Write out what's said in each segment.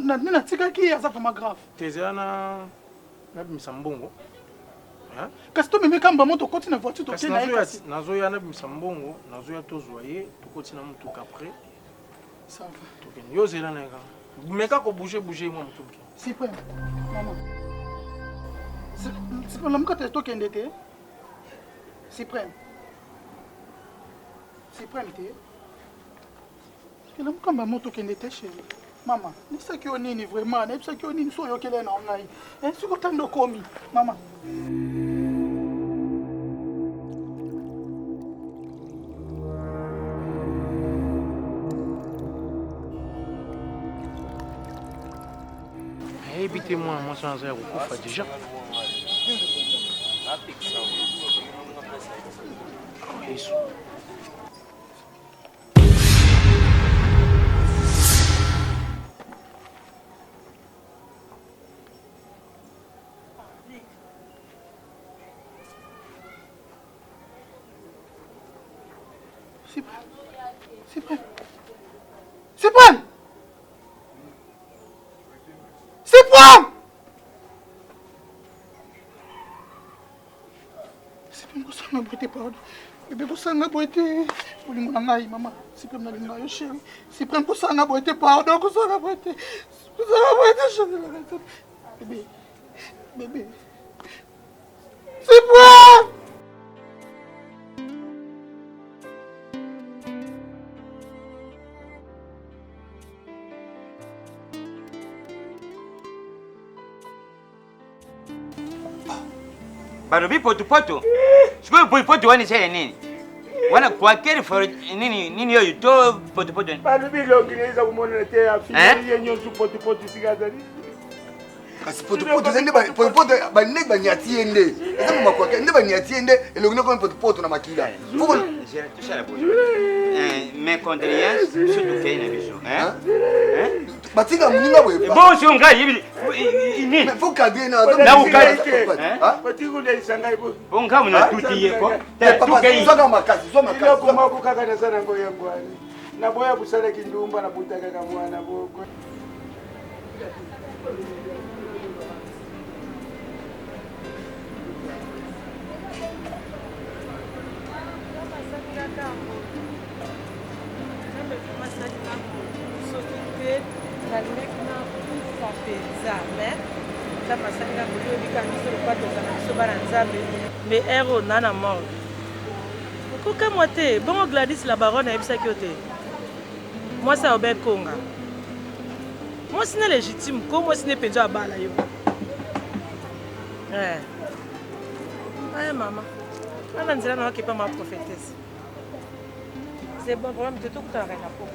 na tika ki aza vraiment grave. Tezana na misambongo. Hein? Kasi to meme kamba moto koti na voiture to tena kasi. Nazo ya na misambongo, nazo ya tozoyer, to koti na mutu après. Ça va. To ken yo zela na nga. Meka ko bouger moi mutu. Si prêt. Maman. C'est pour la mukata to kende te. Si prêt. Si prêt te. La mukamba moto kende te chérie. Maman, ni ça qui onini vraiment, ni ça qui onini so yo kele na ngai. Si ko tando komi, maman. Évitez-moi, moi sans air, vous déjà. Isso. C'est prêt. C'est prêt. C'est prêt. C'est prêt. C'est prêt. C'est prêt. Bébé kusanga boite ulingo ngai mama sipe mnalinga yo chérie si prend kusanga boite pardon kusanga boite chérie bébé c'est quoi Barobi poto. Siko poto wani sele nini? Wana kwa kere for nini yo to poto. Barobi longineza kumona te afili yenyo su poto sigazari. Kasi poto zende poto ba nek ba nyati ende. Eza mama kwa ende ba nyati ende elongina kwa poto na makila. Fuko tu sala bojo. Mes condoléances surtout fait na biso, Batinga muninga boye. Bon si on ga yibi ini. Mais faut cadrer na Batinga le sanga ibo. On ga muna tuti ye ko. Soka makasi, soka makasi. Kwa mako kaka na sana ngo yangu ani. Na boya busala kindumba na butaka kama mwana boko. Mais héros nana mort. Pourquoi moi t'es bon Gladys la baronne a ça qui moi ça obé konga. Moi c'est légitime comme moi c'est ne pédio à bala yo. Maman. On dirait non qui pas ma prophétesse. C'est bon problème de tout que tu as rien à pour.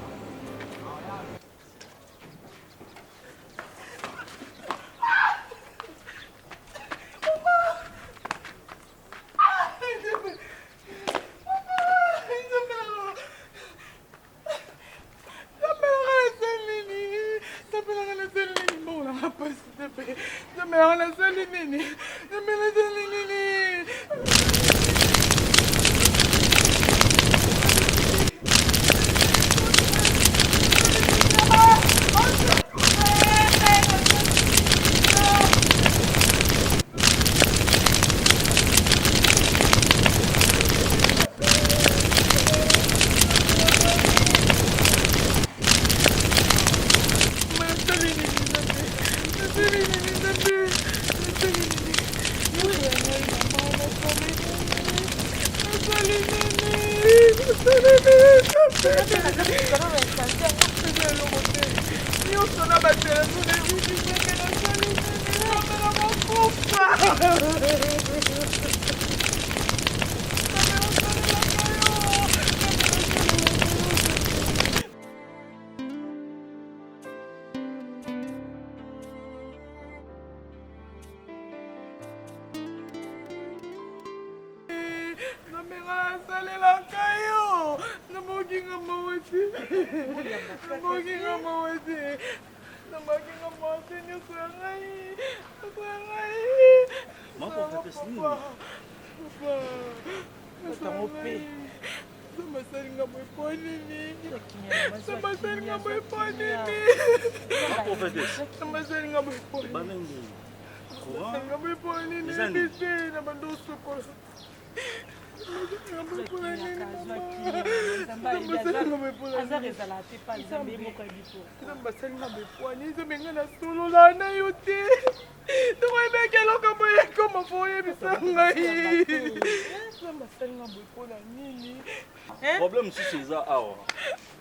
Problème si c'est ça awa.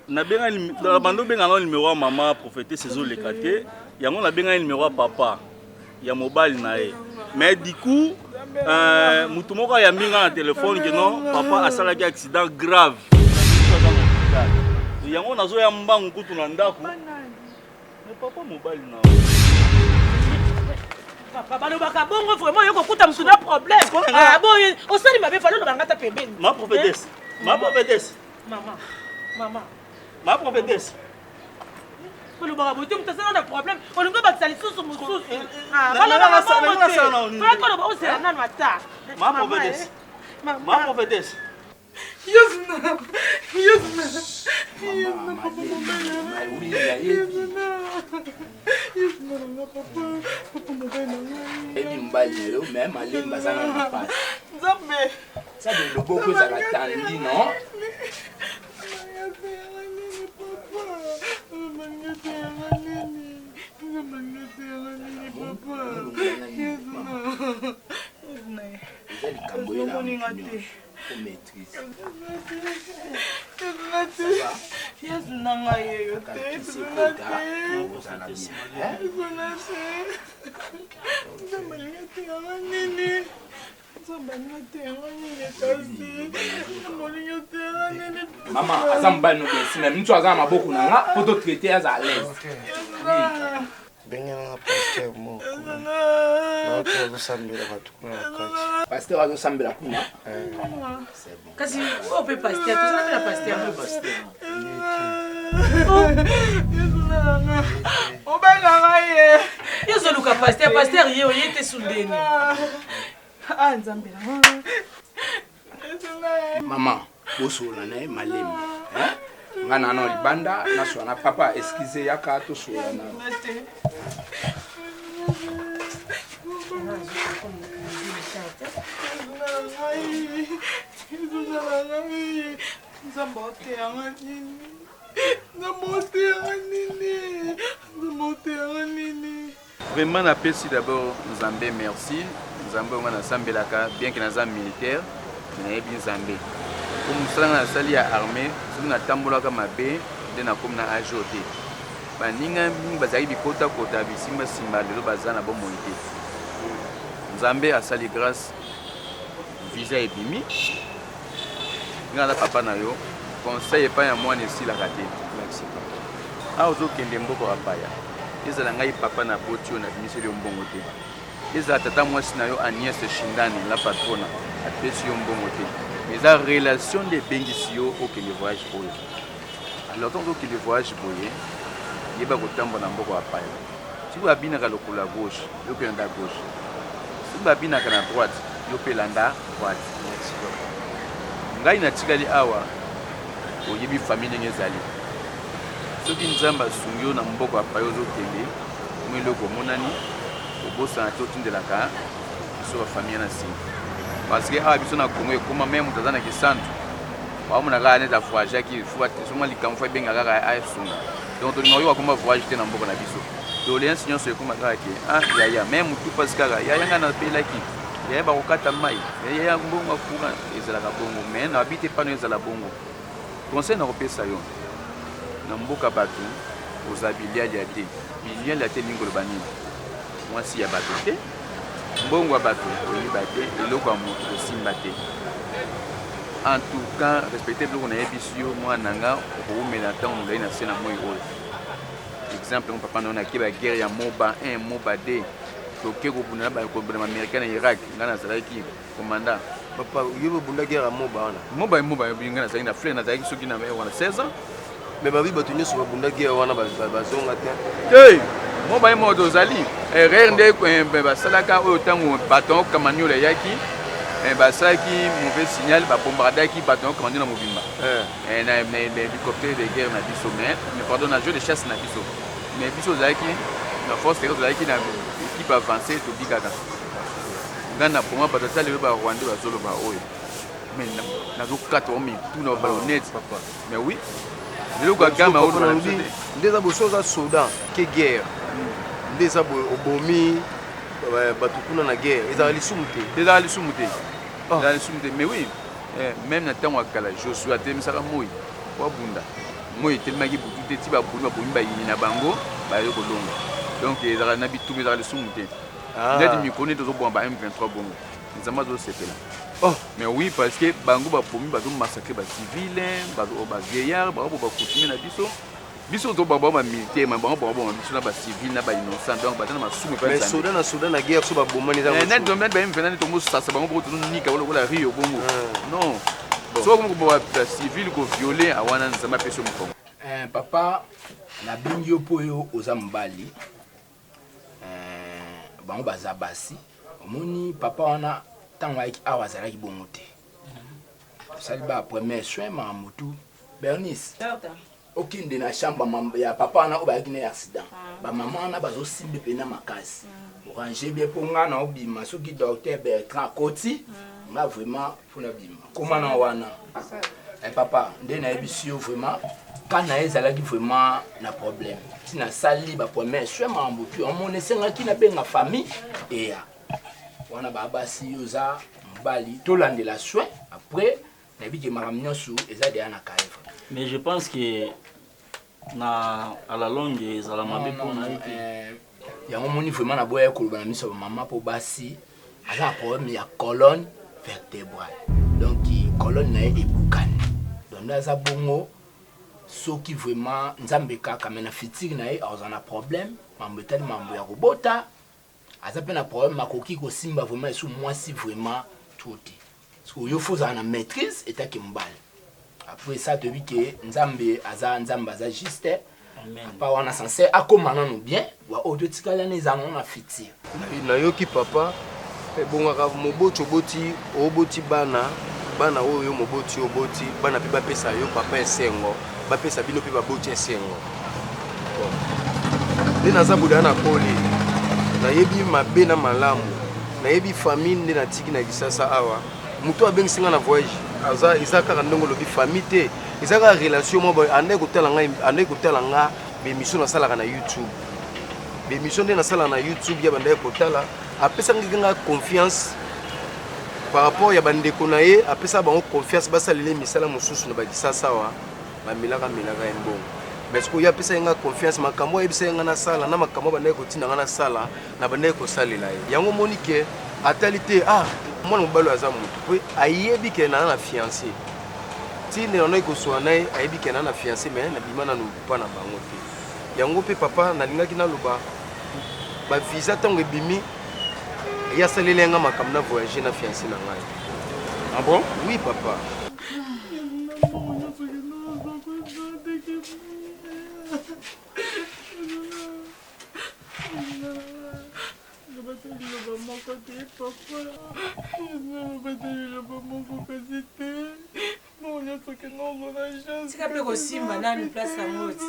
Na benga dans bando benga no numéro maman prophété Cézo Lekate, yango na benga numéro papa ya mobile na ye. Mais du coup mutu moko ya mbinga na téléphone que non papa asalaki accident grave. Yango nazo ya mbangu kutu na ndako. Mais papa mobile na. Papa balobaka bongo vraiment yoko kuta msuna problème. Ah bon, on sali mabe falo na ngata pembeni. Ma prophétesse. Ma prophétesse. Maman. Ma prophétesse. Balobaka bote mtasana na problème. Olingo bakisali susu mususu. Ah, Ma prophétesse. Ma prophétesse. Maman, azamba no besi na mtu azama boku na nga poto traiter as à l'aise. Benga pasteur mo. Na to sambira batukuna kati. Pasteur azo sambira kuna. C'est bon. Kasi on peut pasteur, tu sais la pasteur. O benga ye. Yeso luka pasteur yo yete sundeni. Ah nzambira. Maman, boso na nae malemi. Ngana no libanda na so na papa excuse yaka to so na. Vraiment, j'apprécie d'abord Nzambé, merci. Nzambé, on a Zambelaka, bien que nous militaire, mais nous bien Zambé. Comme nous sommes dans la armée, nous sommes tambola comme abbé, nous sommes na ajoté. Baninga bazali bikota kota bisimba simba lelo bazana bo moité. Nzambé a sali grâce visa ebimi. Ngala papa na yo, conseil pas ya mwana esila kate. Merci papa. A ozo kende mboko apaya. Ezala ngai papa na botio na bimiseli mbongo te. Ezala tata mwasi na yo Agnès Shindani la patrona apesi yo mbongo te. Mais la relation de bengisi yo aucun voyage boye. Alors quand aucun voyage boye, yeba kotambo na mboko apaya. Si vous abina ka lokola gauche, yo pe na gauche. Si vous abina ka na droite, yo pe landa droite. Merci papa. Ngai na tikali awa oyebi famille ngezali. Soki nzamba sungyo na mboko apaya ozokende, mwiloko monani obosa na totundelaka so famille na singa. Parce que awa biso na Congo ekoma même tazana kisantu. Waomona kaka neta voyage ki fuwa soma likamfo ebenga kaka asunga. Donc tolinga yo akoma voyage te na mboko na biso. Doléance nyonso ekoma kaka ke yaya même tout parce kaka yaya nga na pelaki. Yaya ba kokata mai. Yaya mbongo akuna ezalaka bongo mais na habite pano ezala bongo. Conseil na kopesa yo. Na mboka bato ozabilia ya te. Biliel ya te lingolo banini. Mwasi ya bato te. Mbongo ya bato oyiba te eloko ya moto osimba te. En tout cas, respecter le qu'on a épisé moi nanga au mélantan on a na scène moi rôle. Exemple mon papa on a qui la guerre ya Moba 1 Moba 2. Donc ko buna ba ko buna américain na Irak ngana zalaki commandant. Papa yobo bunda guerre ya Moba wana. Moba ngana zalaki na frère na zalaki soki na wana 16 ans. Mais babi batu nyoso bunda guerre wana bazonga te. Hey, Moba moto zali. Rende ko ba salaka o tango baton kamanyo la yaki. basalaki mauvais signal babombardaki bato nakomandi na mobimba na hélicoptère de guerre na biso mais pardon na jeu de chasse na biso mais biso ozalaki na force terrestre ozalaki na équipe avancée tobikaka nga na poma bato ata lelo barwandais bazoloba oyo mais nazokata o mitu na balonete mais oui lelo kagama oyo nde eza boso oza soldat ke guerre nde eza obomi bato kuna na guerre ezala lisumu te mais oui même na ntango ya kala Josué atelemisaka moi wabunda moi etelemaki butu te ti babomi bayini na bango baye kolonga donc ezala na bitumba ezala lisumu te neti mikoni tozoboma ba M23 bongo nzambe azosepela mais oui parce que bango babomi bazomassacre bacivile bavieillard bango bakoutume na biso to baba militaire mais bango biso na bacivile na bainnocent donc batana masumu mais soda na guerre so babomani za net domaine ba M23 tongo sasa bango boto nika wala rio bongo non so comme ba civile ko violer awana nzambe apesho mkongo papa na bingi opoyo oza mbali bango baza basi omoni papa wana tango ayiki awa azalaki bongo te osali ba premier soin ma mutu Bernice okinde na chambre ya papa wana oyo bayaki na accident bamama wana bazosimbe mpena makasi orange bie mpo nga na obima soki docteur Bertrand akoti nga vraiment mpona bima koma na wana papa nde nayebisi yo vraiment ka na ye ezalaki vraiment na problème ntina sali bapremier soin ma mutu omona esengaki nabenga famille eya wana babasi oza mbali tolandela soin après nayebiki makambo nyonso eza deya na kaeva mais je pense que à la longue ezala mabe mpona ye yango moni vraiment na boya koloba na miso ya bamama mpo basi aza na problème ya colonne vertébrale donc colonne na ye ebukani donc nde aza bongo soki vraiment nzambe kaka me na fitiri na ye aza na problème mambo etali mambo ya kobota aza mpe na problème akoki kosimba vraiment esu mwasi vraiment to te parce que yo fo ozala na maîtrise etaki mobali après ça toyebi ke nzambe aza juste papa wana censé akoma nano bien wa oyo totikali ana eza nango na fitiri nayoki papa ebongaka moboti oboti bana oyo moboti oboti bana mpe bapesa yo papa esengo bapesa bino mpe baboti esengo nde naza boda na koli nayebi mabe na malamu nayebi famille nde natiki na Kisasa awa mutu abengisinga na voyage eza kaka ndongo lobi famille te eza kaka relation moko ande kotala nga bemission nasalaka na YouTube bemission nde nasalaka na YouTube ya banda kotala apesangaki nga confiance par rapport ya bandeko na ye apesa bango confiance basalele misala mosusu na bakisasa awa bamelaka embongo parce que ya apesa nga confiance makambo ayebisa nga na sala na makambo banda kotinda nga na sala na banda kosalela ye yango moni ke atali te mwana mobali aza motu mpe ayebi ke na fiancé ti nde nano ekoswa na ye ayebi ke na fiancé me na bima nano mpa na bango te yango mpe papa nalingaki naloba bavisa ntango ebimi yasaleli nga makambo na voyage na fiancé na ngai. Ah bon? Oui papa. Tika pe kosimba nani place la moti.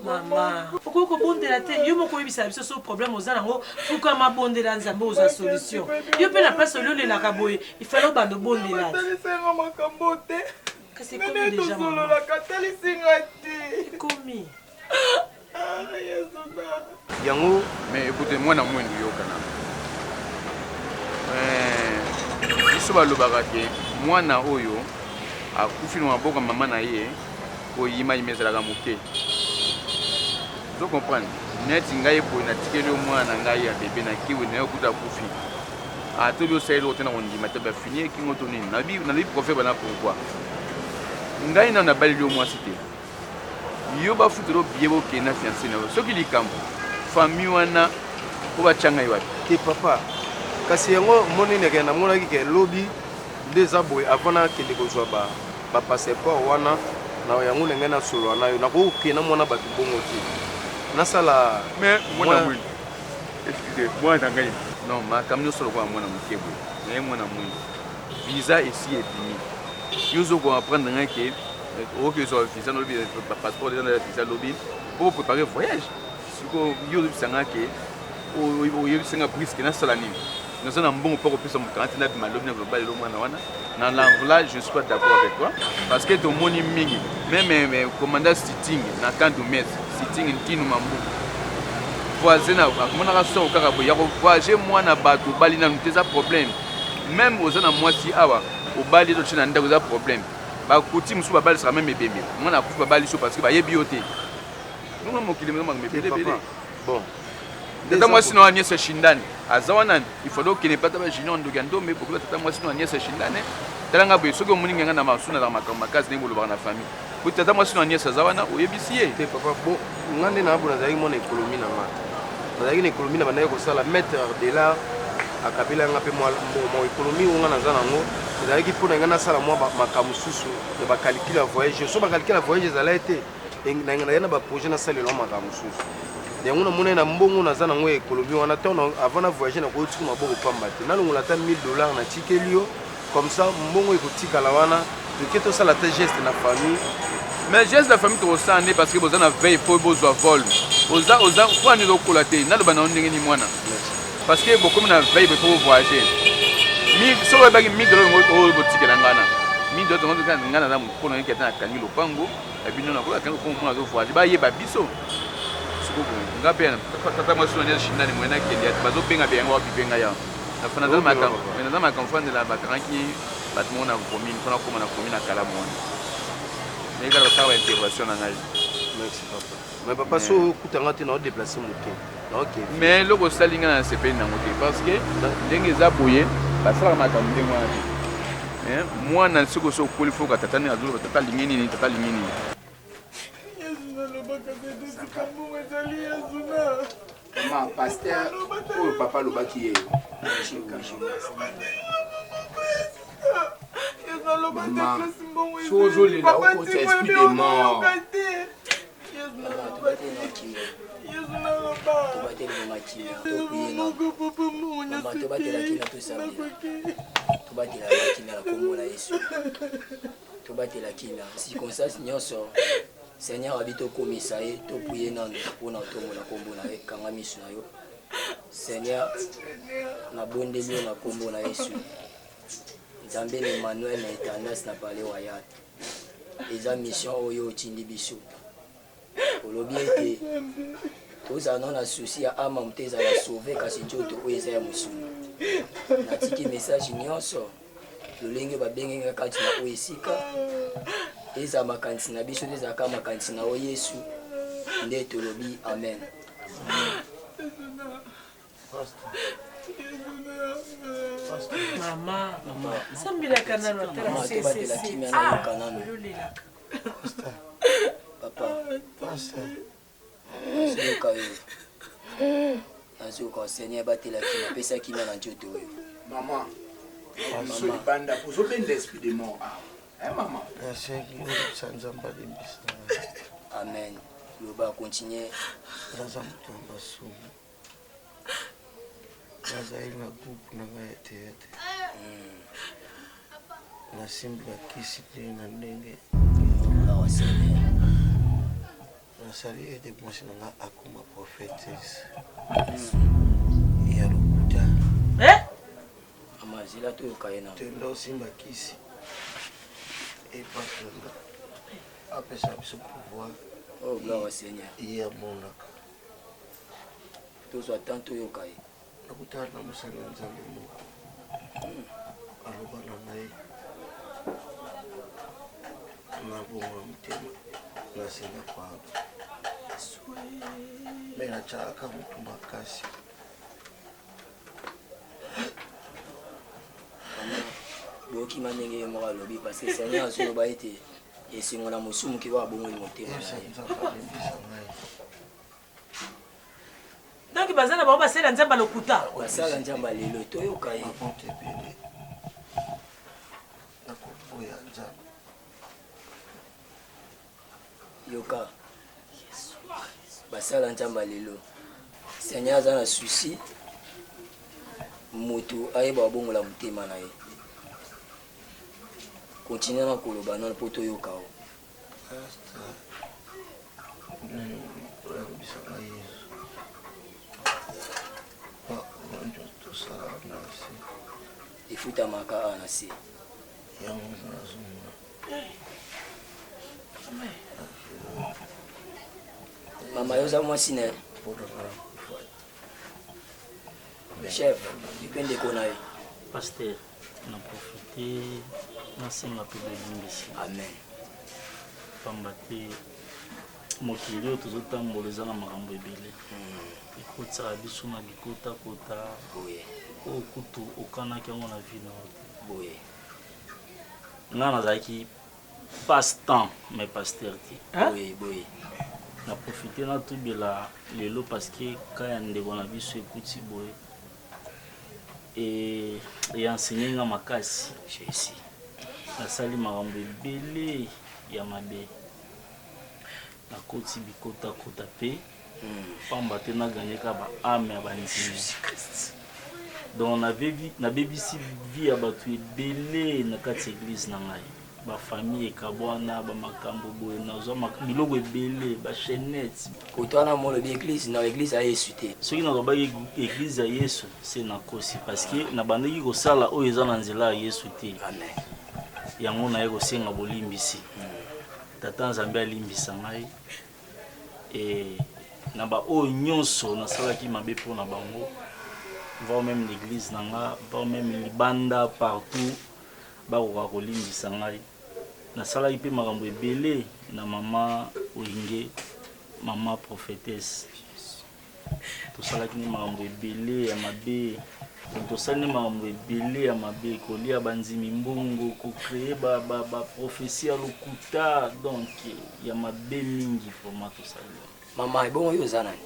Mama, pourquoi kobondela te yo moko yebisa biso so problème oza nango fuka mabondela nzambe oza solution. Yo pe na place lo lela kaboye, il fallait bando bondela. Kasi komi déjà mama. Komi. Yango, mais écoutez, moi na moi ndiyokana. Biso balobaka ke mwana oyo akufi na maboko mama na ye oyima imezalaka moke. Zo comprendre. Neti ngai boye na tikeli mwana ngai ya bebe na kiwe na yokuta kufi. Atobi osayeli otena ondima te ba finir kingo to nini. Na bi prophète bana pourquoi. Ngai na bali lo mwasi te. Yo ba futuro biebo ke na fiancé na soki likambo. Famille wana ko ba changa yiwa. Ke papa kasi yango moni neke na monaki ke lobi des aboy avant na kende kozwa ba passeport wana na yango ndenge nasolola na yo nakokokenda mwana bato bongo te nasala mwana mwini mwana ngai non makambo nyonso lokola mwana moke boye naye mwana mwini visa esi ebimi yo ozokomprendre ngai ke okoki ozwa visa nolobi passeport eza na visa lobi po préparer voyage siko yo ozobisanga ke oyebisanga briske nasala nini naza na mbongo mpo kopesa moto ati nabima lobi na global elo mwana wana na là je suis pas d'accord avec toi parce que tomoni mingi même commandant sitting na camp de maître sitting ntinu mambu voisin amonaka so kaka boya ko voyager mwana bato bali na nute za problème même oza na mwasi awa obali to china ndako za problème bakuti musu babali sera même ebembe mwana akufi babali so parce que bayebi yo te nunga mokili mema mebele bon tata mwasi na Agnès Shindane azawana il faut donc qu'il ne pas ta junior ndogando mais beaucoup tata mwasi na Agnès Shindane talanga boye soki omoninga nga na masuna na makasi ndenge bolobaka na famille po tata mwasi na Agnès azawana oyebisi ye te papa bon nga nde na bona nazalaki mwana économie na nga nazalaki na économie na bandaki kosala maître de l'art akabela nga mpe mwa économie oyo nga naza nango ezalaki mpona nga nasala mwa makambo mosusu ya bacalcule ya voyage so bacalcule ya voyage ezala ete naye na baprojet nasalelwa makambo mosusu yango namoni na mbongo naza nango ya économie wana ntango avant na voyage nakoyotika maboko pamba te nalongola ata $1000 natikeli yo comme ça mbongo ekotikala wana toke tosala te geste na famille mais geste la famille tokosala nde parce que boza na veille po bozwa vol oza mpo ani ezokola te naloba na yo ndenge ni mwana parce que bokomi na veille po voyager soki oyebaki $1000 oyo botikela ngana $1000 nga naza mokolo yeke ata nakangi lopango ebino nakola kangi lopango mpona azovoyager bayeba biso nga mpe tata mwasi na Shindane mwena akende ati bazobenga biyango wakipenga ya naza makambo fandela bakangaki bato mongo na commune mpona koma na commune akala mwana naekala basala baintervention na ngai merci papa mais papa so okutanga te na odeplace moke mais loko osali ngai na sepeli nango te parce que ndenge eza boye basalaka makambo ndenge wana te mwana soki oso okoli foka tata nini azoloba tata alingi nini tata alingi nini Maman, pasteur, oh papa alobaki ye. Maman, so ozolela okota esprit de mort. tobatela kina circonstance nyonso Seigneur habite okomisa ye topuye nano mpona otombola nkombo na ye kanga miso na yo Seigneur nabondeli yo na nkombo na Yesu Nzambe na Emmanuel na Etandas na pale wayat eza mission oyo otindi biso olobi ete tozala na souci ya ama moto ezala sauve kasi nzoto oyo eza ya mosuni natiki message nyonso lolenge babengenge kati na oyo esika eza makanisi na biso ezalaka makanisi na o Yesu nde tolobi amen. Mama, sambila kanano tera sese. Papa, azuka Seigneur batela kina pesa kina na njoto oyo. Maman, so banda pozo ben l'esprit de mort. Maman. Amen. Le va continuer. Nasali ede mwasi nanga akuma prophétesse. Ya lokuta. Amazila to kayena. Tendo simba kisi. Et pas après ça biso pouvoir. Oh gloire au Seigneur. Ya monaka. Tozo tanto yokai. Nakutana na musali nzambe moko. Aloba na naye. Na bongo mtema. Na sina kwa. Mena chaka mtu makasi. Boki manenge mo lobi parce que Seigneur azo ba été et si ngona musumu ki wa bongo moté. Donc bazana ba basela nzamba lokuta. Basala nzamba lelo to yokai. yoka basala nzamba lelo Seigneur aza na souci moto ayeba bongola motema na ye continue na koloba nano mpo toyoka o efutamaka a na se mama yoza mwasi na chef dipende kona ye pasteur na profite nasenga mpe bolimbisi amen pamba te mokili oyo tozotambola eza na makambo ebele ekotisaka biso na bikotakota oyo kutu okanaki yango na vie na boye nga nazalaki passe temps mais pasteur te boye na profite natubela lelo parce que ka ya ndeko na biso ekuti boye eenseigne nga makasi nasali makambo ebele ya mabe nakoti bikotakota mpe pamba te naganyeka baame ya bandimi donc nabebisi vie ya bato ebele na kati ya eglise na ngai bafamille ekabwana bamakambo boye nazwa biloko ebele bachenete kotwana molobi eglise na eglise ya yesu te soki nazobaki eglise ya yesu se nakosi parce que nabandaki kosala oyo eza na nzela ya yesu te yango naye kosenga bolimbisi tata nzambe alimbisa ngai na baoyo nyonso nasalaki mabe mpo na bango va même l'église na nga va même libanda partout bakoka kolimbisa ngai nasalaki mpe makambo ebele na mama olinge mama prophétesse tosalaki ni makambo ebele ya mabe tosali ni makambo ebele ya mabe kolia banzimi mbongo kocreye baprophétie ya lokuta donc ya mabe mingi vraimen tosali mama ebongo oyo oza nani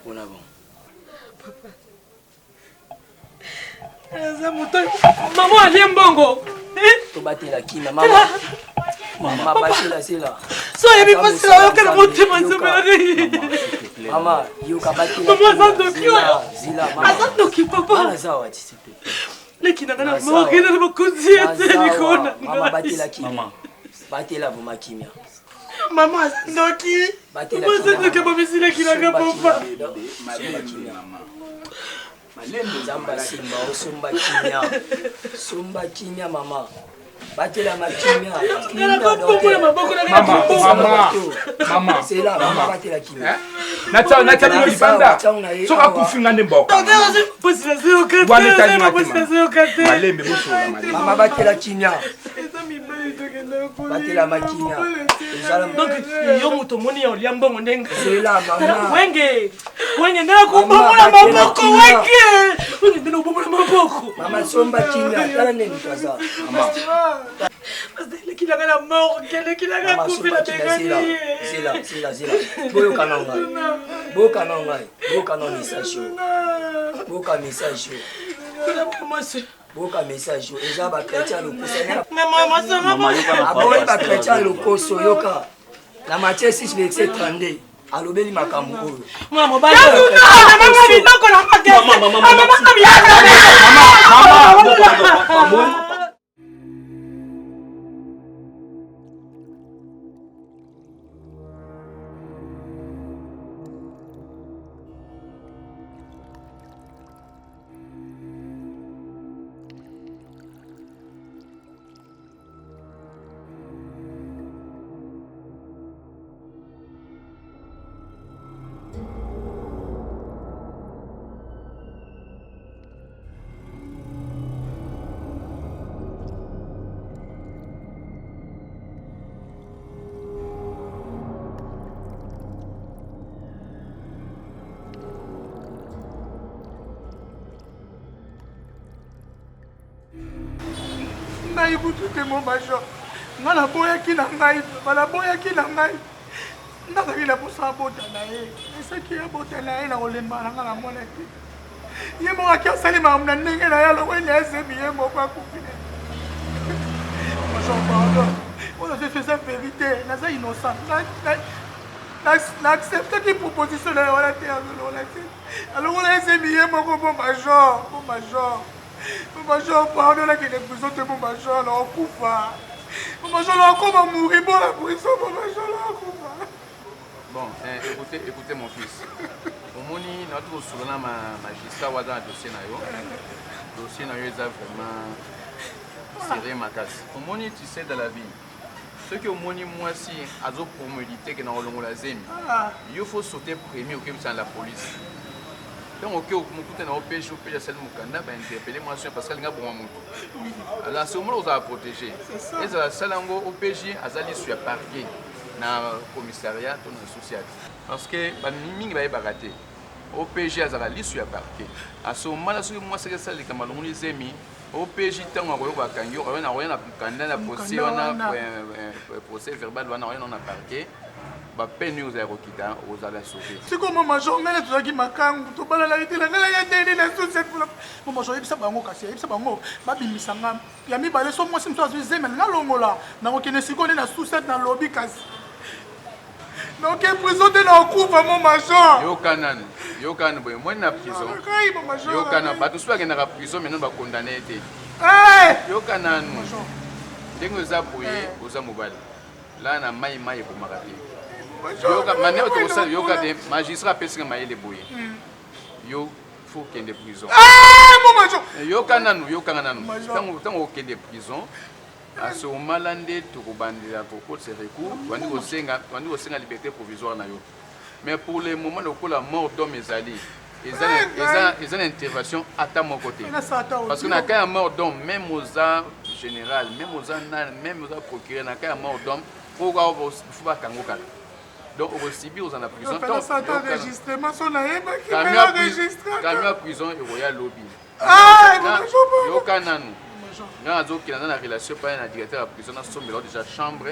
mpona bon papa eza moto mama alie mbongo tobatela kina mama mama batela sela so yebi pasi oyokela motema nzobelani mama yoka batela mama aza ndoki oyo zila aza ndoki papa mama zawati s'il te plaît leki nanga na mokena na bakonzi ete likona mama batela kina batela boma kimia mama aza ndoki mama aza ndoki bamisileki nanga papa Zamba simba osomba kimia somba kimia mama batela makimia mama c'est là mama batela kimia na libanda soka kufinga nde mboka malembe mama batela kimia batela makimia donc yo moto moni ya olia mbongo ndenga c'est là mama wenge ndenga kubomola maboko wenge ndenga kubomola maboko mama somba kimia tala nini kaza mama leki nanga na mort leki nanga kufi na tegani zila boyo kananga boka non message boka message boka message eza ba chrétien lokoso aboyi ba chrétien lokoso yoka na Matthieu 6 verset 32 alobeli makambo oyo mama ngai butu te mo major nga naboyaki na ngai banaboyaki na ngai nazalaki na posa abota na ye esaki abota na ye na kolemba na nga na mwana te ye moko aki asali makambo na ndenge na ye aloko ene azebi ye moko akufi major pardon c'est la vérité. Je suis innocent. N'accepte que proposition de la terre. Alors, on a essayé mon major. Mon major, pardon, qu'il est prison de mon major, là, on coupe. Mon major, là, on va mourir pour la prison. Mon major, là, on coupe. Bon, écoutez mon fils. Au moni, notre souverain magistrat dans le dossier nayo. Dossier nayo est vraiment serré ma casse. Au moni, tu sais dans la vie. Ce que au moni moi si azo pour militer que dans le la zemi. Il faut sauter premier au dans la police. Donc OK, mon côté na OPJ celle mukanda ba interpeller moi parce que nga bon mon. Alors ce moment on va protéger. Et ça salango OPJ azali sur parquet na commissariat ton social. Parce que ba mingi ba baraté. OPJ azali sur parquet. À ce moment là ce que moi c'est ça les camarades les zemi. OPJ tango ko ba kanyo on a kanda na procès on a procès verbal on a parquet. Ba peine aux aérokita aux ala sauver. C'est comme major ngale tozaki makangu to bala la itela ngala ya deni na succès pour mon major yebisa bango kasi yebisa bango ba bimisanga ya mi bale so moi simto azu zema ngalongola na okene sikone na succès na lobby kasi. Donc prison de na okufa mon major. Yo kanan boy moi na prison. Yo kanan ba to soit que na prison mais non ba condamné été. Yo kanan major. Dengo za boye oza mobile. Là na mai pour marater. Yoka mané autorisé yoka des magistrats pesque maïle boye. Yo faut qu'il y ait des prisons. Mon major. Yoka nanu tant aucun des prisons. À ce moment là ndé to bandira pour ces recours, wandi osenga liberté provisoire na yo. Mais pour le moment le la mort d'homme ezali. Ils ont une intervention à ta mon côté. Parce qu'on a qu'un mort d'homme même aux général, même aux procureur, na qu'un mort d'homme pour pas kango kala. Donc, au Sibi, aux en prison. Enregistrement, son aïe, qui la prison et royal lobby. Yo kananu. Nga zo qui dans la relation pas un directeur de la prison, nous sommes déjà chambre.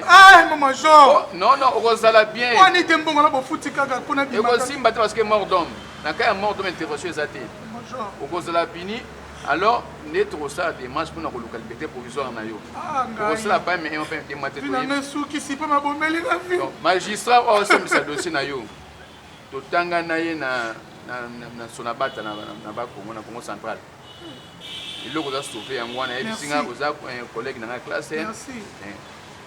Mon major. Non, on ça bien. On est un bon là pour foutre kaka pour na bien. Et aussi mbatté parce que mort d'homme. Na ka mort d'homme intervention zaté. Major. On ça la bini. Alors, netro ça démarche pour la localité provisoire na yo. On ça pas mais on fait des maté. Tu n'as sou qui si pas ma bomeli la vie. Magistrat on ça ça dossier na yo. To tanga na ye na sonabata na ba Congo central. Il a déjà sauvé un mois, il a un collègue dans la classe. Merci.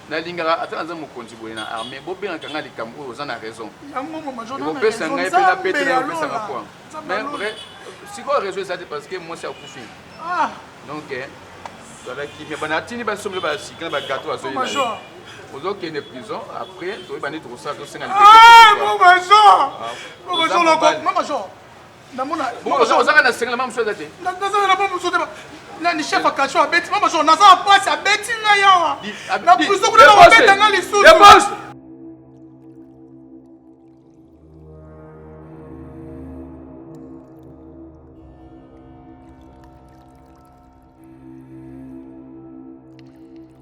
Na lingara atana mo contribuer na armée bo bien kanga li kambo aux a raison. Bo pesa ngai pe na pete na pesa na point. Mais vrai si quoi raison ça parce que moi c'est à Koufi. Donc voilà qui mais banatini ba somme ba si quand ba gâteau à so. Major. Aux qui est prison après to ba ni to ça to 50. Mon major. Mon major le major. Bon, ça na senga mamu soda te. Na mamu soda. Là ni chef akacho abeti mama jo na za passe abeti na yawa. Na prison kuna na abeta na lisusu. Le boss.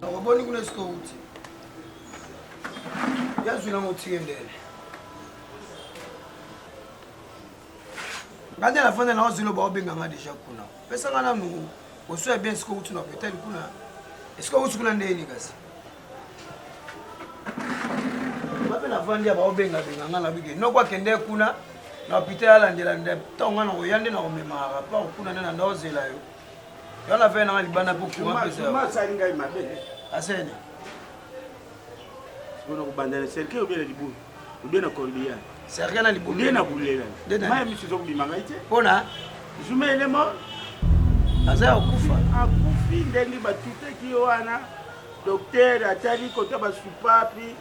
Ngoboni kuna sikouti. Yazwi na motiendele. Quand la fin de la zone, on a déjà kuna. Parce que nous, on sait bien ce que vous avez peut-être kuna. Est-ce que vous avez des négociations? La fin de la zone, on a bien. Non quoi qu'il y ait kuna, na hôpital andela tant on a oyande na omemara pas kuna na ndozela yo. Yo la fin na libana pour kuma pesa. Comment ça ngai mabe? Asene. Sikono kubandana selke obele libu. Ubena kordia. C'est rien à l'ibou. Bien à bouler là. Moi, je suis obligé de m'arrêter. Pona. Je mets les morts. Asa akufa. Akufi ndengi batute ki wana. Docteur atali kota basupapi.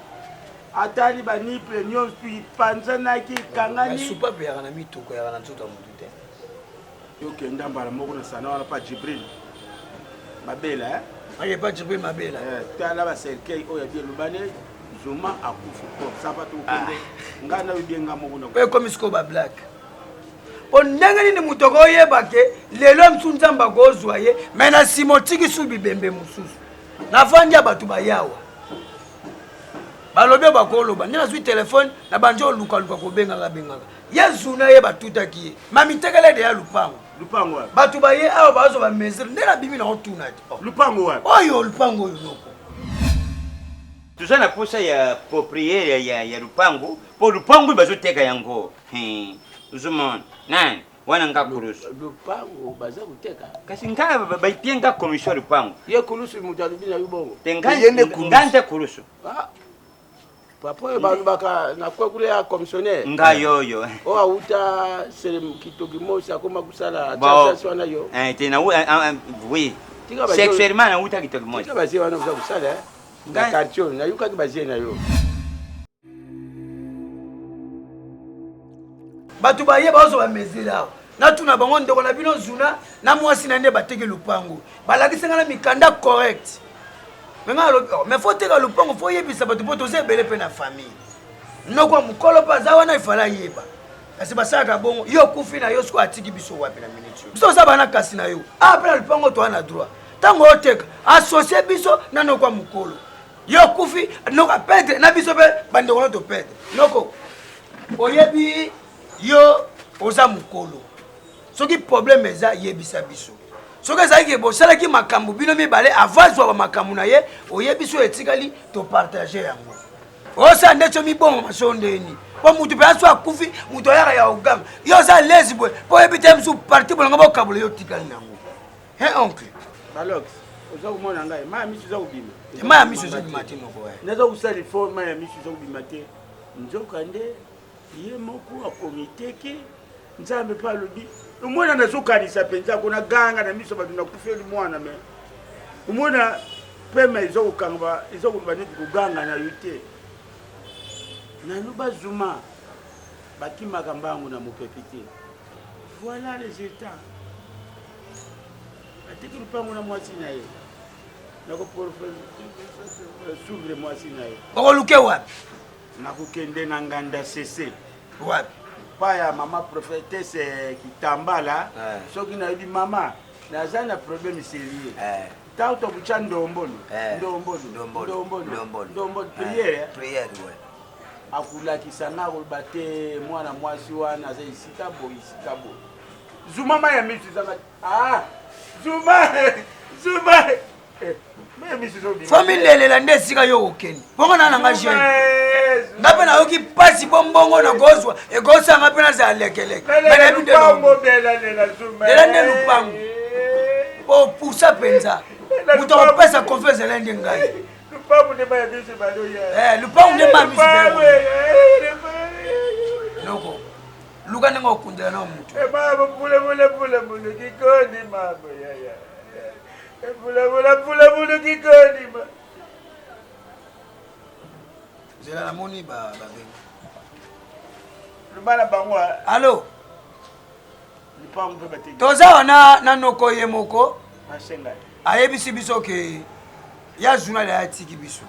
Atali bani premium puis panzana ki kangani. Basupapi ya kana mitoko ya kana nzoto mutute. Yo kenda mbala moko na sana wala pas Jibril. Mabela hein. Aye pas Jibril Mabela. Tala ba selke o ya bien lubane. Zuma akufu ko sabato kende ngana bibenga mukuna ko comme isko ba black ondanga ni mutoko yeba ke lelo mtsunzamba ko zwaye mena simotiki su bibembe mususu na fanja batu bayawa balobe bakoloba nina zwi telefone na banjo luka ko benga la benga yazuna yeba tutaki mami tekele de ya lupango batu baye awo bazo ba mesure ndela bimi na otuna lupango wa oyo lupango yo noko Tuza na posa ya propriétaire ya lupango, po lupango bazoteka yango. Uzumon. Nani? Wana nga kurusu. Lupango baza kuteka. Kasi nga baipienga commission lupango. Ye kurusu mutalubi na yubongo. Ngante kurusu. Papa yo bantu baka na kwa kule ya commissionnaire. Nga yoyo. O auta selem kitogimosa koma kusala Bon. wana yo. Tena oui. Sexuellement na uta kitogimosa. Tika bazie wana kuza kusala. Nga quartier na yuka kibazie na yo. Batu baye bazo ba mezela. Na tuna bango ndeko na bino zuna na mwasi na nde bateke lupango. Balakisanga na mikanda correct. Menga lo mais faut teka lupango faut yebisa batu poto se bele pe na famille. Noko mukolo pa za wana ifala yeba. Kasi basaka bongo yo kufi na yo siko atiki biso wapi na minute. Biso sa bana kasi na yo. Après lupango to ana droit. Tango oteka associer biso na noko mukolo. Yo kufi noko perdre na biso be bande ko to perdre. Noko oyebi yo oza mukolo. Soki problème eza yebisa biso. Soki ezalaki bosalaki makambo bino mibale avazwa ba makambo na ye oyebi so etikali to partager yango. Osa ndecho mibongo masondeni. Po mutu pe aso akufi mutu yaka ya ogam. Yo za lezi boy. Po ebite msu parti bolanga ba kabolo yo tikali nango. Oncle. Balox. Oza kumona ngai. Ma misu za kubima. Ma misu za kubima tino ko. Naza kusali for ma misu za kubima te. Nzokande ye moko akomiteke nzambe pa lobi. Umwana nazokanisa penza kuna ganga na miso batu nakufeli mwana me. Umwana pema izokukanga izokuba neti kuganga na yute. Na luba zuma bakima kambangu na mupepite. Voilà les résultats. Atiki lupango na mwasi na ye. Nako pour s'ouvre mwasi na ye. Okoluke wapi? Nakukende na nganda cc. Wapi? Paya mama prophétesse Kitambala. Soki na yidi mama naza na problème sérieux. Tauto bucha ndombolo. Ndombolo. Prière. Akulakisa na kolbate mwana mwasi wana za isika bo. Zuma maya mitu zanga. Zuma. Famille la nde sika yo okeni. Bongo na nga jeune. Ngape na yoki pasi bombongo na gozwa. E gosa ngape na za lekeleke. Bele binde no. Lela nde lupango. Po pusa penza. Muto pesa confesse lende ngai. Lupango ne ba biso balo ya. Lupango ne ma biso balo. Loko. Luka nengo kundela na mutu. Mama pula kikoni mama ya. Pula kikoni ma. Zela la moni ba bengo. Lubana bangwa. Allo. Lupango pe batiki. Toza wana na noko yemoko. Masenga. Ayebisi biso ke ya journal ya tiki biso.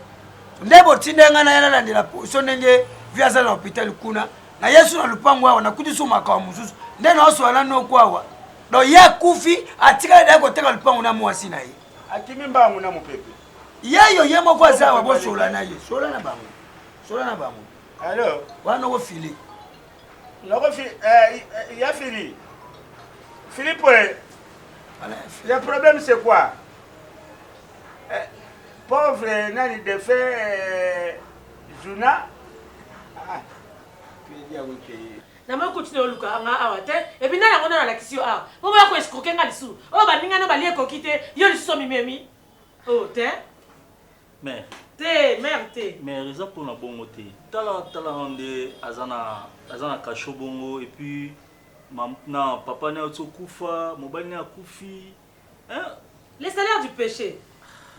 Ndebo tindenga na yana landela so ndenge viaza na hôpital kuna. Na Yesu na lupango awa na kudiso makawa mususu. Ndena oso ala noko awa. Do ya kufi atika da ko teka lupango na mwasi na ye. Akimi mbangu na mupepe. Yeyo yemo kwa zawa bo sola na ye. Sola na bango. Allo. Wana wo fili. Loko fi ya fili. Philippe. Le problème c'est quoi? Pauvre nani de fait Juna. Na moi continue luka nga awate et puis na ngona la kisio a po ba ko escroquer nga lisu o ba ninga na ba lie kokite yo lisu mimemi oh te mais mais raison pour na bongo te tala onde azana kasho bongo et puis na papa na otokufa mobali na kufi hein les salaires du péché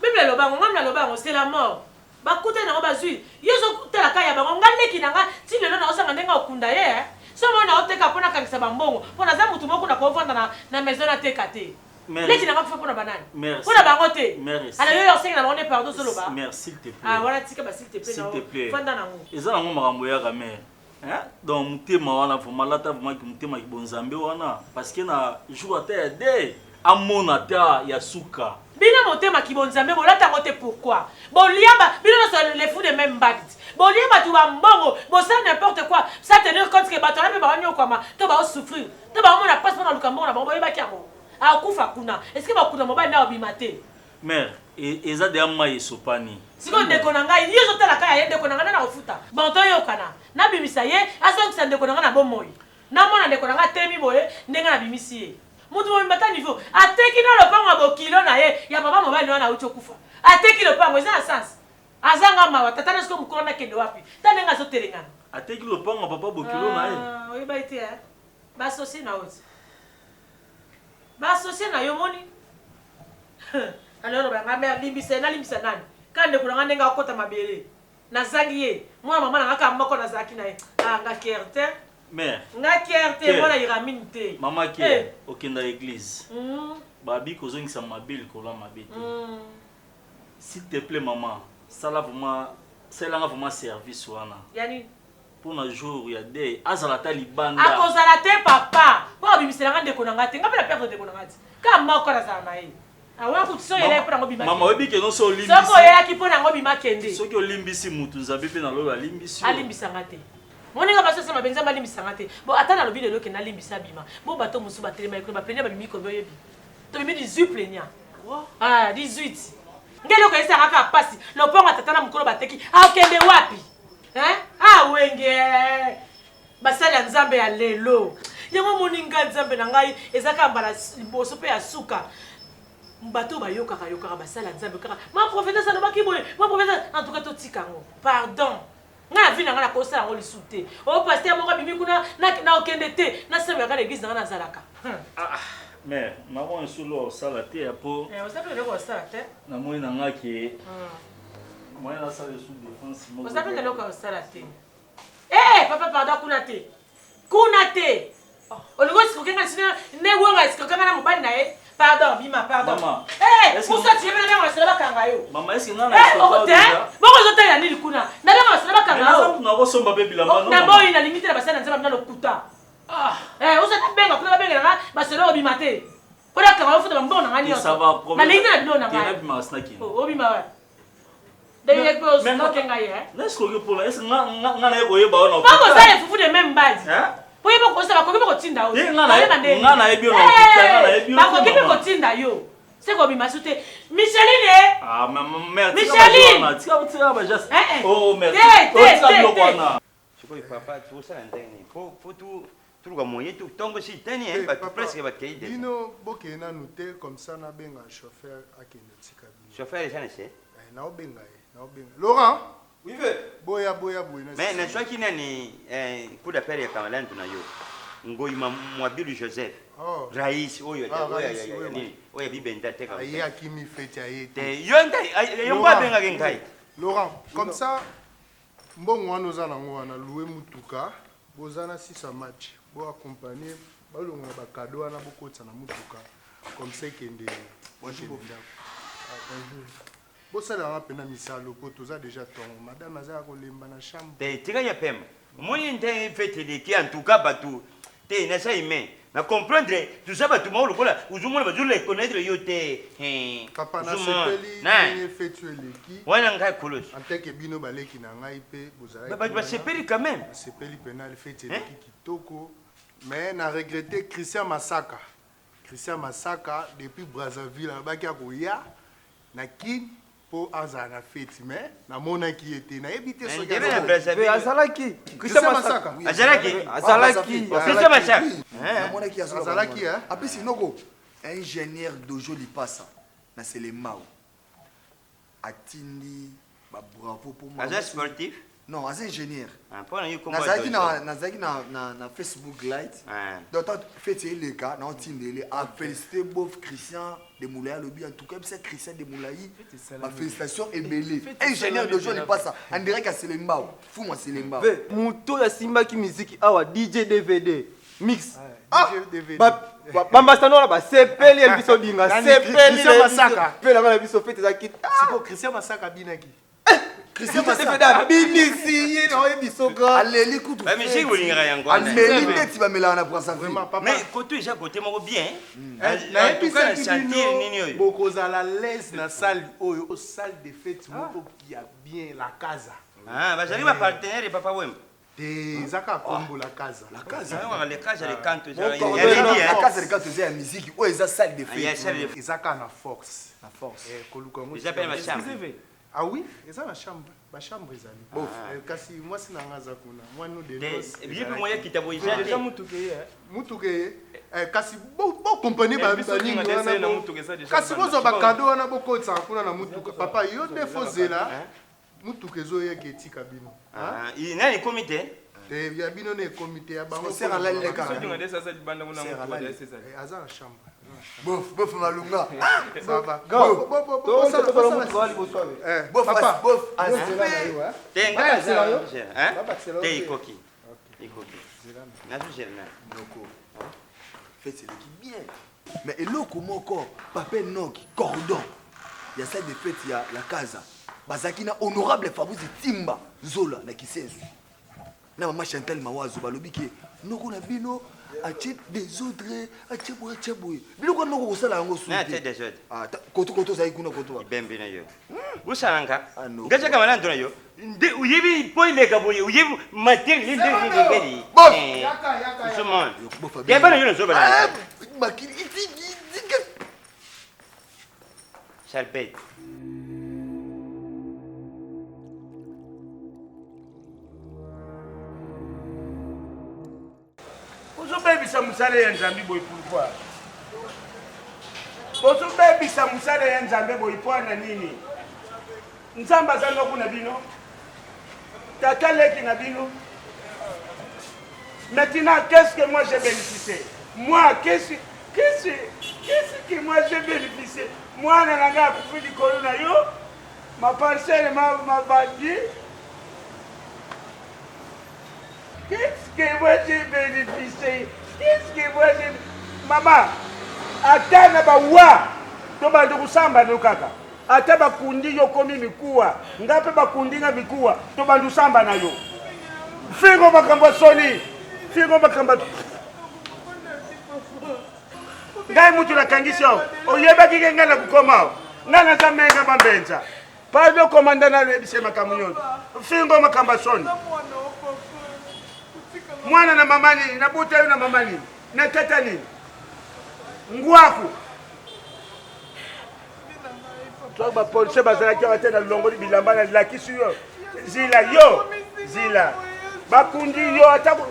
Bible lo bango ngam na lo bango c'est la mort bakute na bazui yezo tela kaya bango ngandeki nanga ti lelo na osanga ndenga okunda ye somo na oteka pona kangisa bambongo pona za mutu moko na ko vanda na maison na tekate leki nanga kufa pona banani pona bango te ala yo yosenga na bonne pardon solo ba merci s'il te plaît ah voilà tika ba s'il te plaît vanda nango eza nango makambo ya kamera hein donc mutema wana vraiment lata vraiment ki mutema ki bonzambe wana parce que na jour ata de amona ta ya suka bina motema ki bonzambe bolata ngote pourquoi boliaba bino no les fous de même baguette boliaba tu va mbongo bosa n'importe quoi ça tenir compte que batona pe ba nyo kwama to ba souffrir to ba mona passe na lukambo na ba ba kiamo a kufa kuna est-ce que ba kuna mobali na obimate mère eza deya mai esopani sikoyo ndeko na ngai ye ozotala kaka ye ndeko na ngai na ofuta banto oyokana nabimisa ye azongisa ndeko na ngai na bomoi namona ndeko na ngai atemi boye ndenge nabimisi ye mutu mobimba ta niveau ateki na lopango ya bokilo na ye ya papa mobali wana auti okufa ateki lopango eza na sansi azanga mawa tata na siko mokolo nakende wapi ta ndenge azotelengana ateki lopango ya papa bokilo na ye oyeba ete basosie na oti basosie na yo moni alors banga mère limbisa nani ka ndeko na nga ndenge akota mabele nazangi ye mwana mama na nga ka moko nazalaki na ye nga kerte mère nga kerte mwana iramine te mama ke okenda église babi kozongisa mabe likolo ya mabe te s'il te plaît maman salanga vraiment service wana yani mpona jour ya de azala ta libanda akozala te papa mpo abimiselanga ndeko na nga te nga mpe na perdre ndeko na nga te ka moko nazala na ye awakuti oyelaki mpo nango bima mama oyebi keno so olimbisi soki oyelaki mpo nango bima kende soki olimbisi mutu nzambe mpe nalobi alimbisi alimbisanga te moninga basosi mabe nzambe alimbisanga te bo ata nalobi lelo kende alimbisa bima bo bato mosusu batelema ekolo baplenia babimi kobe oyebi tobimi 18 plenia 18 ngeli okoyesaka kaka pasi lopongo atata na mokolo bateki akende wapi awenge basali ya nzambe ya lelo yango moninga nzambe na ngai eza kaka mbala liboso mpe ya suka bato bayokaka basali ya nzambe kaka ma profete salobaki boye ma profete en tout cas totika yango pardon nga na vi na nga nakosala yango lisu te o paster moko abimi kuna na okende te nasambelaka na église na nga nazalaka mère namoni solo osala te ya po osapele eloko osala te namoni na nga ke moyen nasala sous défense osapele eloko osala te papa pardon kuna te olingo esikokenga sina newonga esikokenga na mobali na ye pardon bima pardon musati yebela nanga basolo bakanga yo mama eske nga na boko ozotala nini kuna nabanga basolo bakanga yo nakosomba mpe bilamba naboyi nalingi te na basali na nzambe bina lokuta ozata benga kuna babengelanga basolo obima te mpo nakanga ofuta bambongo nanga nyonso nalingi te na bilo nangai obima wa ndenge mpe ozokenga ye naeskoki mpona eske nga na ye koyeba wana boko ozala efufu de meme base po ye bokosa bakoki mpe kotinda yo nga nayebi yo bakoki mpe kotinda yo se kobima su te micheline sikoyo papa tosala ndenge po tuluka moye tongo si teni bato presque bakei de bino bokeye nanu te comme ça nabenga chauffeur akende tika bino chauffeur eza na se naobenga ye Laurent oui ve boya mais nazwaki nani coup d'appel ya kamalantu na yo ngoi mwabilu Joseph rais oyo bibenda te kama ye akimi fete aye te yo mba bengaki ngai Laurent comme ça mbongo wana oza nango wana louer mutuka boza na 6 match bo accompagner balongo na bakado wana bokotisa na mutuka comme ça ekende bonjour bosalaka mpena misalo po toza déjà tongo madame azala kolemba na chambre te tika ya pema omoni nde fete eleki en tout cas bato te naza ime na comprendre tuza bato mao lokola ozomona bazula ekonaitre yo te papa nasepeli ndenge fete eleki wana ngai kolosi anteke bino baleki na ngai mpe bozalaki bato basepeli quand même basepeli mpena fete eleki kitoko mais na regrette Christian Masaka depuis Brazzaville abaki akoya na kin po azala na fete mais namonaki ete nayebi te soki azalaki azalaki apesi noko ingénieur dojo lipasa na selemao atindi babravo po aza sportif non aza ingénieur nazalaki na Facebook light donc fete eleka naotindele afélicité bof Christian de Moulay alobi en tout cas c'est Christian de Moulay félicitations ebele ingénieur de Jolie Passa en direct à Selembao fou moi Selembao muto ya simba ki musique awa DJ DVD mix bambasano na basepeli ya biso dinga sepeli Masaka pe na biso fete za kit siko Christian Masaka binaki Christian Masaka binisi ye na biso ga aleli kutu ba musique bolinga yango aleli teti ba melana pour ça vraiment papa mais côté déjà côté moko bien na episa sentir nini oyo bokozala l'aise na salle oyo au salle de fête moko qui a bien la casa bazali ba partenaire papa wemba Zaka combo la casa. La casa. Les cases, les cantos. La casa de cantos c'est la musique. Oh, ils ont salle de fête. Zaka na force. La force. Ils appellent ma chambre. Ah oui, ils ont la chambre. Ma chambre ezali. Bon, kasi moi c'est na ngaza kuna. Moi nous de nos. Bien plus moyen qui t'a voyé déjà mutuke. Kasi bon compagnie ba bani ngwana. Kasi bozo ba cadeau wana boko tsa kuna na mutuka. Papa yo defozela. Mutuke zo ye keti kabino. Il n'a ni comité. Il y a bien un comité à Bango. C'est à la ligne. Bof, Malunga. Ça va. Bof, mais et l'eau comme encore, papa Noki, cordon. Il y a celle de fête, il y a la casa. Bazakina honorable Fabrice Timba, Zola, na Kisensu. Na maman Chantal Mawazo, balobi ke noko na bino ache des autres ache boy. Bino ko noko kosala yango su. Na des autres. Ah, koto za ikuna koto. Bembe na yo. Usalanga. Ngaje kama na ndona yo. Nde uyebi poile ka boye, uyebi materi ndengeli. Bof. Yaka. Soman. Ya bana yo nzoba na. Makiri iti. Salpet. Bebisa musale ya Nzambe boy pourquoi? Bozo bebisa musale ya Nzambe boy na nini? Nzamba zano kuna bino. Tata leki na bino. Maintenant qu'est-ce que moi j'ai bénéficié? Moi qu'est-ce que moi j'ai bénéficié? Moi na nanga kufi di corona yo. Ma parcelle m'a vendu. Qu'est-ce que moi j'ai bénéficié? Qu'est-ce que moi j'ai... Maman, atana ba wa, to ba ndo kusamba ndo kaka. Ata ba kundi yo komi mikuwa, ngape ba kundi nga mikuwa, to ba ndo samba na yo. Fingo bakamba soni, fingo bakamba. Ngai mutu na kangisho, oyeba kigenga na kukoma. Ngana zamenga bambenza. Pado komanda na lebisema kamunyoto. Fingo makamba soni. Mwana na mama nini, na buta yu na mama nini, na tata nini. Ngwaku. Tuwa polise bazalaki wa tena longoli bilamba na laki suyo. Zila. Bakundi yo, ataku,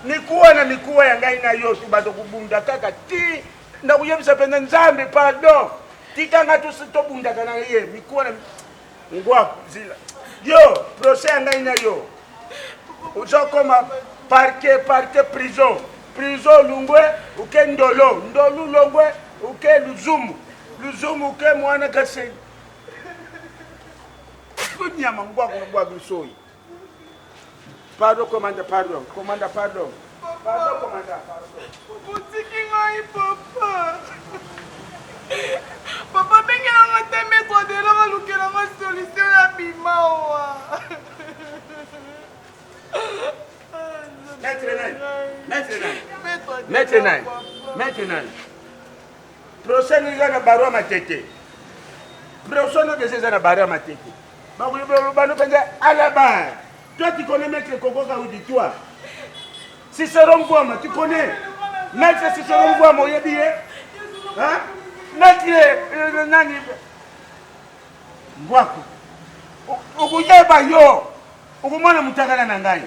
mikuwa na mikuwa ya ngai na yo, tubato kubunda kaka ti. Na kuyebisa penda Nzambe, pardon. Tika nga tu sito bunda kana ye, mikuwa na ngwaku, zila. Yo, prose ya ngai na yo. Uzo koma parquet, prison lungwe, uke ndolo lungwe, uke luzumu, uke mwana kaseni. Kunyama ngwa gusoi. Pardon, commanda. Boutique ngai papa. Papa bengela ngata metro de la lukela ma solution ya bimawa. Maintenant. Procès nous a barua matete. Procès nous a barua matete. Toi tu connais Maître Koko Kaoudi, toi. Cicéron Bouama, tu connais. Maître Cicéron Bouama, il y a bien. Hein? Maître Nani. Ngwaku. Ukuyeba yo. Ukumwana mutakala na ngai.